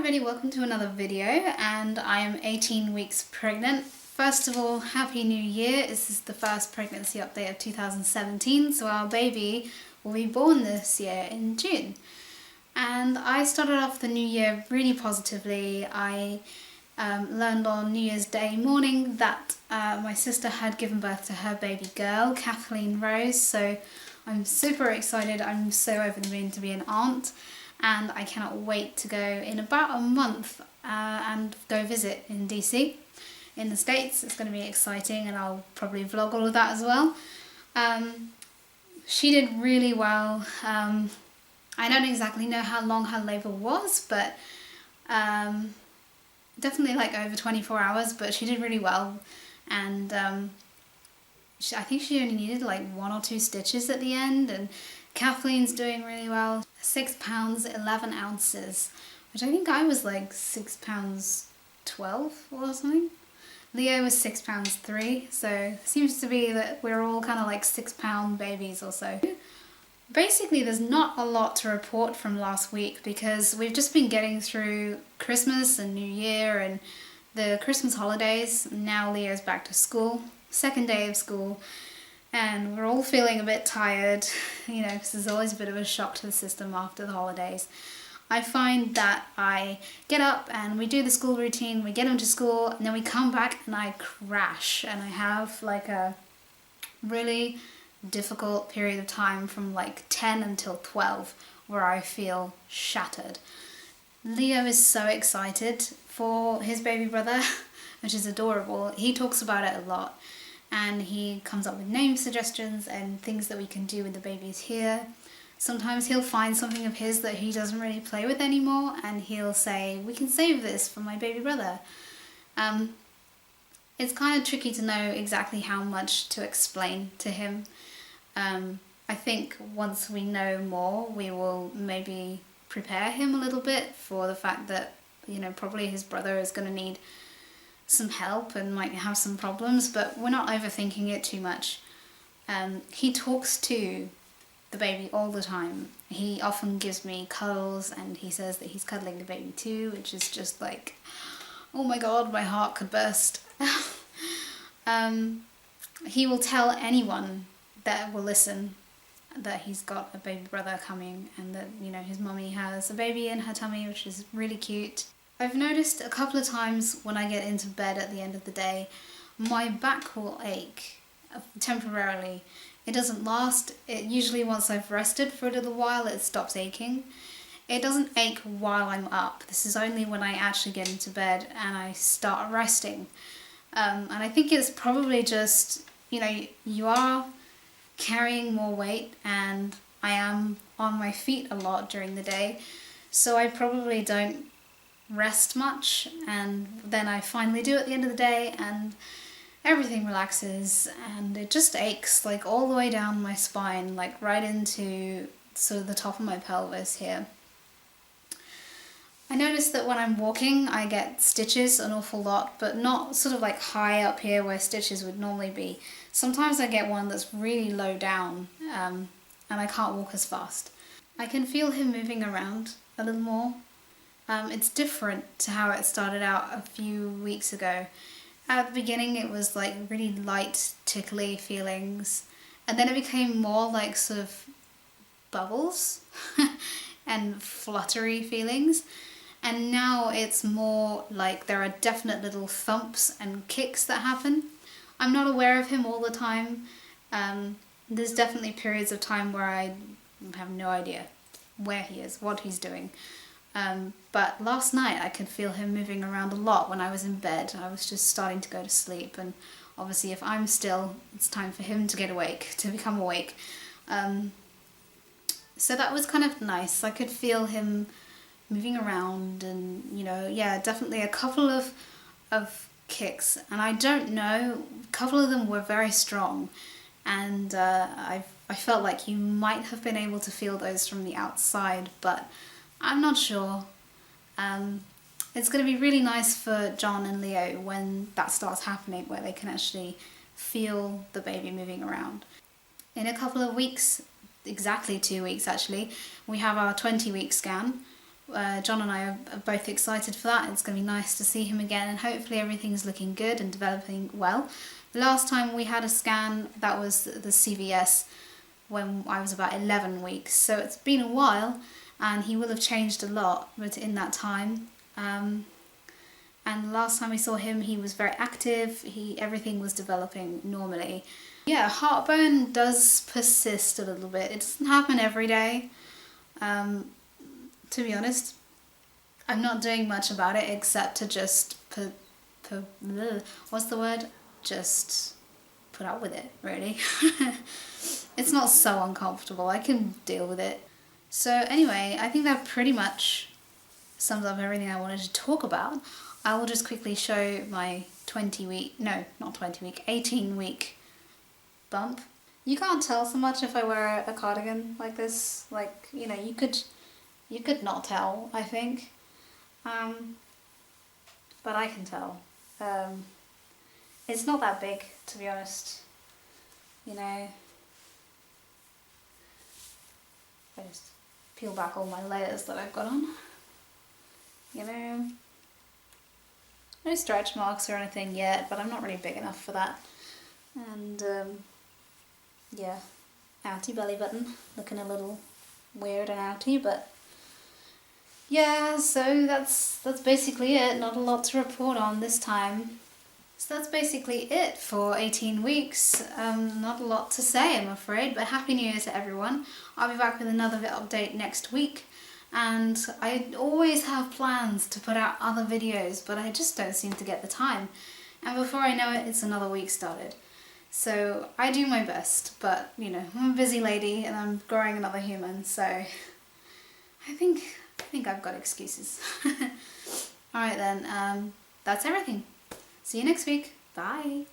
everybody, welcome to another video, and I am 18 weeks pregnant. First of all, Happy New Year. This is the first pregnancy update of 2017, so our baby will be born this year in June. And I started off the new year really positively. I learned on New Year's Day morning that my sister had given birth to her baby girl, Kathleen Rose, so I'm super excited. I'm so over the moon to be an aunt. And I cannot wait to go in about a month and go visit in DC in the States. It's going to be exciting, and I'll probably vlog all of that as well. She did really well. I don't exactly know how long her labour was, but definitely like over 24 hours, but she did really well. And I think she only needed like 1 or 2 stitches at the end, and Kathleen's doing really well. 6 pounds 11 ounces, which I think I was like 6 pounds 12 or something. Leo was 6 pounds 3, so it seems to be that we're all kind of like 6-pound babies or so. Basically, there's not a lot to report from last week because we've just been getting through Christmas and New Year and the Christmas holidays. Now Leo's back to school, second day of school. And we're all feeling a bit tired, you know, because there's always a bit of a shock to the system after the holidays. I find that I get up and we do the school routine, we get them to school, and then we come back and I crash. And I have like a really difficult period of time from like 10 until 12 where I feel shattered. Leo is so excited for his baby brother, which is adorable. He talks about it a lot. And he comes up with name suggestions and things that we can do with the babies here. Sometimes he'll find something of his that he doesn't really play with anymore, and he'll say, we can save this for my baby brother. It's kind of tricky to know exactly how much to explain to him. I think once we know more, we will maybe prepare him a little bit for the fact that, you know, probably his brother is going to need some help and might have some problems, but we're not overthinking it too much. He talks to the baby all the time. He often gives me cuddles, and he says that he's cuddling the baby too, which is just like, oh my god, my heart could burst. He will tell anyone that will listen that he's got a baby brother coming, and that, you know, his mummy has a baby in her tummy, which is really cute. I've noticed a couple of times when I get into bed at the end of the day, my back will ache temporarily. It doesn't last. It usually, once I've rested for a little while, it stops aching. It doesn't ache while I'm up. This is only when I actually get into bed and I start resting. And I think it's probably just, you know, you are carrying more weight, and I am on my feet a lot during the day, so I probably don't rest much, and then I finally do at the end of the day and everything relaxes, and it just aches like all the way down my spine, like right into sort of the top of my pelvis here. I notice that when I'm walking I get stitches an awful lot, but not sort of like high up here where stitches would normally be. Sometimes I get one that's really low down, and I can't walk as fast. I can feel him moving around a little more. It's different to how it started out a few weeks ago. At the beginning it was like really light, tickly feelings, and then it became more like sort of bubbles and fluttery feelings, and now it's more like there are definite little thumps and kicks that happen. I'm not aware of him all the time. There's definitely periods of time where I have no idea where he is, what he's doing. But last night I could feel him moving around a lot when I was in bed. I was just starting to go to sleep, and obviously if I'm still, it's time for him to get awake, to become awake. So that was kind of nice. I could feel him moving around, and, you know, yeah, definitely a couple of kicks, and I don't know, a couple of them were very strong, and I felt like you might have been able to feel those from the outside, but I'm not sure. It's going to be really nice for John and Leo when that starts happening, where they can actually feel the baby moving around. In a couple of weeks, exactly 2 weeks actually, we have our 20-week scan, John and I are both excited for that. It's going to be nice to see him again, and hopefully everything's looking good and developing well. The last time we had a scan, that was the CVS when I was about 11 weeks, so it's been a while, and he will have changed a lot in that time. And the last time we saw him, he was very active. Everything was developing normally. Yeah, heartburn does persist a little bit. It doesn't happen every day. To be honest, I'm not doing much about it except to just what's the word? Just put up with it, really. It's not so uncomfortable. I can deal with it. So anyway, I think that pretty much sums up everything I wanted to talk about. I will just quickly show my 18-week bump. You can't tell so much if I wear a cardigan like this. Like, you know, you could not tell, I think. But I can tell. It's not that big, to be honest. You know, I just peel back all my layers that I've got on. You know, no stretch marks or anything yet, but I'm not really big enough for that. And yeah, outie belly button, looking a little weird and outie, but yeah, so that's basically it. Not a lot to report on this time. So that's basically it for 18 weeks. Not a lot to say, I'm afraid, but Happy New Year to everyone. I'll be back with another update next week, and I always have plans to put out other videos, but I just don't seem to get the time. And before I know it, it's another week started. So I do my best, but you know, I'm a busy lady and I'm growing another human, so I think I've got excuses. Alright then, that's everything. See you next week. Bye.